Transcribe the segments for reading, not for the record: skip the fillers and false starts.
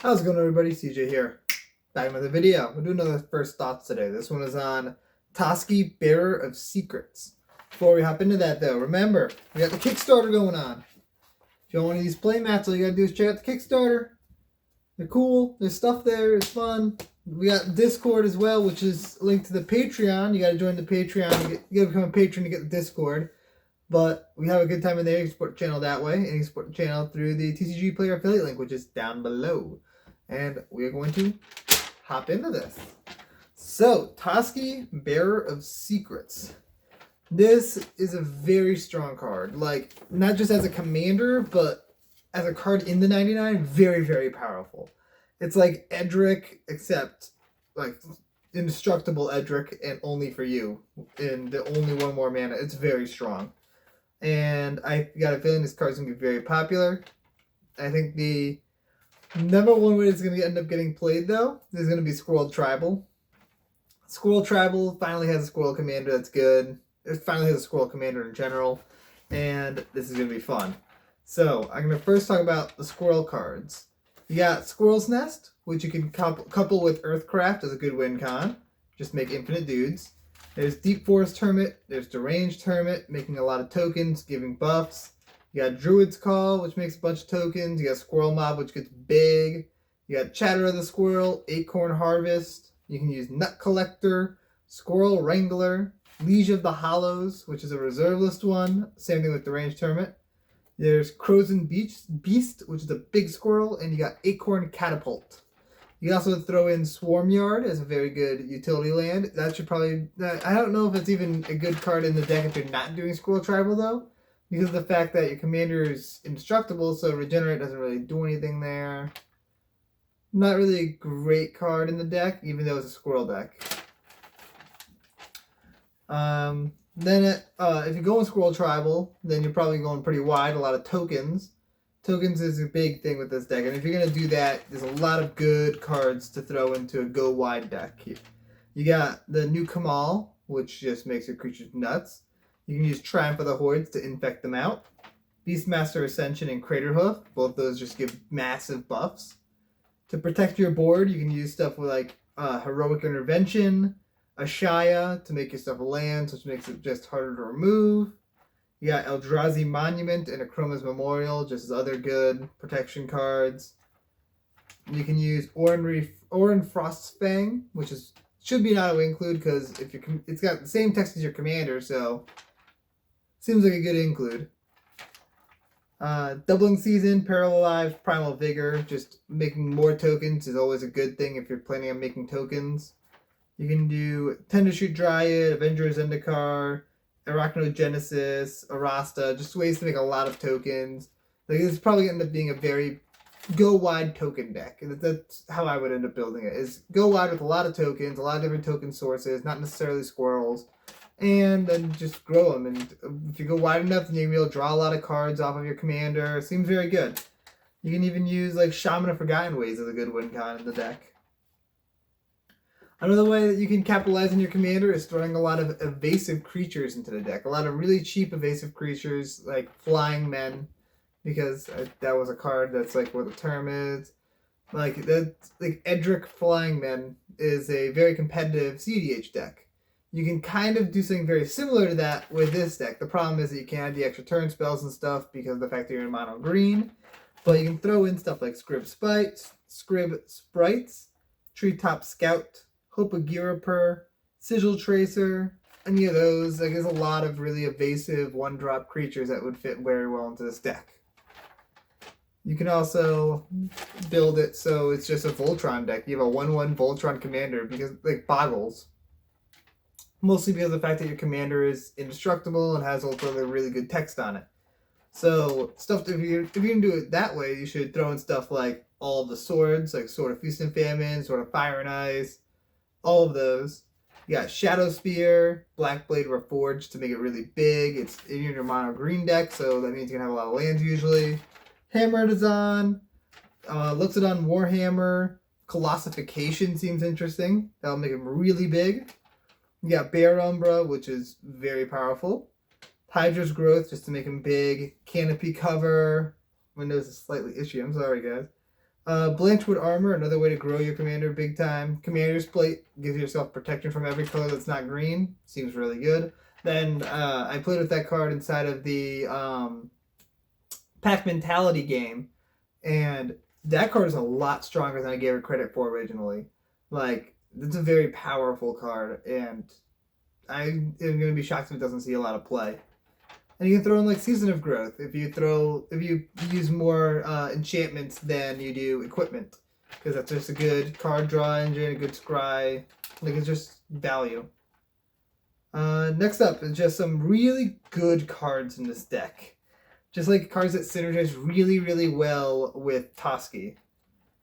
How's it going, everybody? CJ here. Back with a video. We're doing another first thoughts today. This one is on Toski, Bearer of Secrets. Before we hop into that, though, remember, we got the Kickstarter going on. If you want one of these playmats, all you gotta do is check out the Kickstarter. They're cool. There's stuff there. It's fun. We got Discord as well, which is linked to the Patreon. You gotta join the Patreon. You gotta become a patron to get the Discord. But we have a good time in there. You can support the channel that way, and you can support the channel through the TCG Player affiliate link, which is down below. And we're going to hop into this. So, Toski, Bearer of Secrets. This is a very strong card. Like, not just as a commander, but as a card in the 99, very, very powerful. It's like Edric, except, like, indestructible Edric, and only for you. And the only one more mana. It's very strong. And I got a feeling this card's going to be very popular. I think the number one way it's going to end up getting played, though, is going to be Squirrel Tribal. Squirrel Tribal finally has a Squirrel Commander that's good. It finally has a Squirrel Commander in general. And this is going to be fun. So, I'm going to first talk about the Squirrel cards. You got Squirrel's Nest, which you can couple with Earthcraft as a good win con. Just make infinite dudes. There's Deep Forest Hermit, there's Deranged Hermit, making a lot of tokens, giving buffs. You got Druid's Call, which makes a bunch of tokens. You got Squirrel Mob, which gets big. You got Chatter of the Squirrel, Acorn Harvest. You can use Nut Collector, Squirrel Wrangler, Liege of the Hollows, which is a reserve list one. Same thing with Deranged Hermit. There's Crozen Beast, which is a big squirrel, and you got Acorn Catapult. You can also throw in Swarm Yard as a very good utility land. That should probably... I don't know if it's even a good card in the deck if you're not doing Squirrel Tribal, though. Because of the fact that your commander is indestructible, so Regenerate doesn't really do anything there. Not really a great card in the deck, even though it's a Squirrel deck. If you go in Squirrel Tribal, then you're probably going pretty wide, a lot of tokens. Tokens is a big thing with this deck, and if you're going to do that, there's a lot of good cards to throw into a go-wide deck. You got the new Kamal, which just makes your creatures nuts. You can use Triumph of the Hordes to infect them out. Beastmaster Ascension and Craterhoof, both those just give massive buffs. To protect your board, you can use stuff with like Heroic Intervention, Ashaya to make your stuff lands, which makes it just harder to remove. You got Eldrazi Monument and Akroma's Memorial, just as other good protection cards. You can use Orin Frost's Fang, which should be an auto include because it's got the same text as your commander, so seems like a good include. Doubling Season, Parallel Lives, Primal Vigor, just making more tokens is always a good thing if you're planning on making tokens. You can do Tendershoot Dryad, Avenger Zendikar, Arachnogenesis, Arasta, just ways to make a lot of tokens. Like, it's probably going to end up being a very go-wide token deck. And that's how I would end up building it, is go wide with a lot of tokens, a lot of different token sources, not necessarily squirrels, and then just grow them. And if you go wide enough, then you'll be able to draw a lot of cards off of your commander. It seems very good. You can even use, like, Shaman of Forgotten Ways as a good win con in the deck. Another way that you can capitalize on your commander is throwing a lot of evasive creatures into the deck. A lot of really cheap evasive creatures like Flying Men, because that was a card that's like what the term is. Like Edric Flying Men is a very competitive CDH deck. You can kind of do something very similar to that with this deck. The problem is that you can't add the extra turn spells and stuff because of the fact that you're in mono green. But you can throw in stuff like Scrib Sprites, Treetop Scout, Hope of Girapur, Sigil Tracer, any of those. Like, there's a lot of really evasive one-drop creatures that would fit very well into this deck. You can also build it so it's just a Voltron deck. You have a 1/1 Voltron commander because, like, Boggles. Mostly because of the fact that your commander is indestructible and has also really good text on it. So, if you're going to do it that way, you should throw in stuff like all the swords, like Sword of Feast and Famine, Sword of Fire and Ice, all of those. You got Shadow Spear, Blackblade Reforged to make it really big. It's in your mono green deck, so that means you're going to have a lot of lands usually. Hammer Design, Luxodon Warhammer, Colossification seems interesting. That'll make him really big. You got Bear Umbra, which is very powerful. Hydra's Growth, just to make him big. Canopy Cover. Windows is slightly itchy, I'm sorry guys. Blanchwood Armor, another way to grow your commander big time. Commander's Plate gives yourself protection from every color that's not green. Seems really good. Then I played with that card inside of the Pack Mentality game, and that card is a lot stronger than I gave it credit for originally. Like, it's a very powerful card, and I am going to be shocked if it doesn't see a lot of play. And you can throw in like Season of Growth if you use more enchantments than you do equipment, because that's just a good card draw engine, a good scry. Like, it's just value. Next up is just some really good cards in this deck. Just like cards that synergize really, really well with Toski.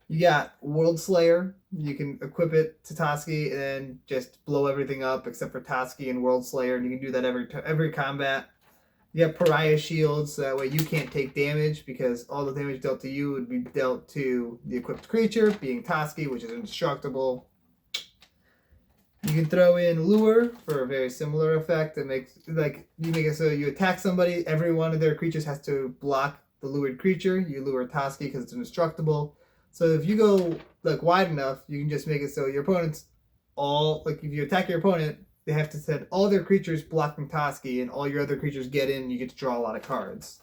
You got World Slayer. You can equip it to Toski and then just blow everything up except for Toski and World Slayer, and you can do that every combat. You have Pariah Shields, so that way you can't take damage because all the damage dealt to you would be dealt to the equipped creature, being Toski, which is indestructible. You can throw in Lure for a very similar effect. It makes you make it so you attack somebody, every one of their creatures has to block the lured creature. You lure Toski because it's indestructible. So if you go like wide enough, you can just make it so your opponents if you attack your opponent, they have to send all their creatures blocking Toski, and all your other creatures get in, and you get to draw a lot of cards.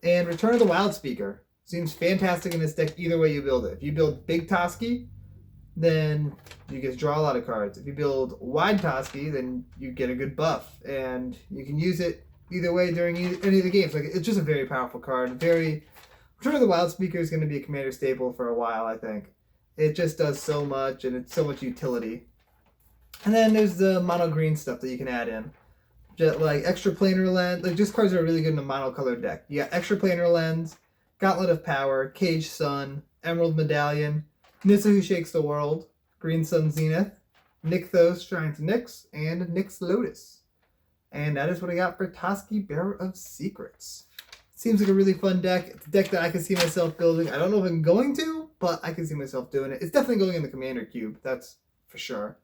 And Return of the Wild Speaker seems fantastic in this deck either way you build it. If you build big Toski, then you get to draw a lot of cards. If you build wide Toski, then you get a good buff, and you can use it either way during any of the games. Like, it's just a very powerful card. Return of the Wild Speaker is going to be a commander staple for a while, I think. It just does so much, and it's so much utility. And then there's the mono green stuff that you can add in. Just like Extra Planar Lens, like just cards that are really good in a monocolored deck. You got Extra Planar Lens, Gauntlet of Power, Cage Sun, Emerald Medallion, Nissa Who Shakes the World, Green Sun Zenith, Nykthos Shrine to Nyx, and Nyx Lotus. And that is what I got for Toski, Bearer of Secrets. Seems like a really fun deck. It's a deck that I can see myself building. I don't know if I'm going to, but I can see myself doing it. It's definitely going in the Commander Cube, that's for sure.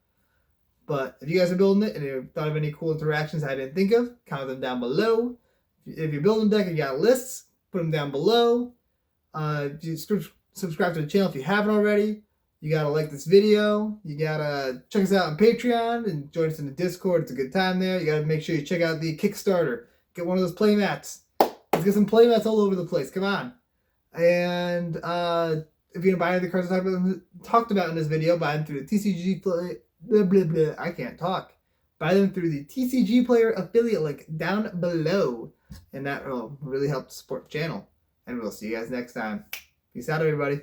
But if you guys are building it and you thought of any cool interactions I didn't think of, comment them down below. If you're building a deck and you got lists, put them down below. If you subscribe to the channel if you haven't already. You gotta like this video. You gotta check us out on Patreon and join us in the Discord. It's a good time there. You gotta make sure you check out the Kickstarter. Get one of those playmats. Let's get some playmats all over the place. Come on. And if you're gonna buy any of the cards I talked about in this video, buy them through the TCG Play. Blah, blah, blah. I can't talk. Buy them through the TCG Player affiliate link down below. And that will really help support the channel. And we'll see you guys next time. Peace out, everybody.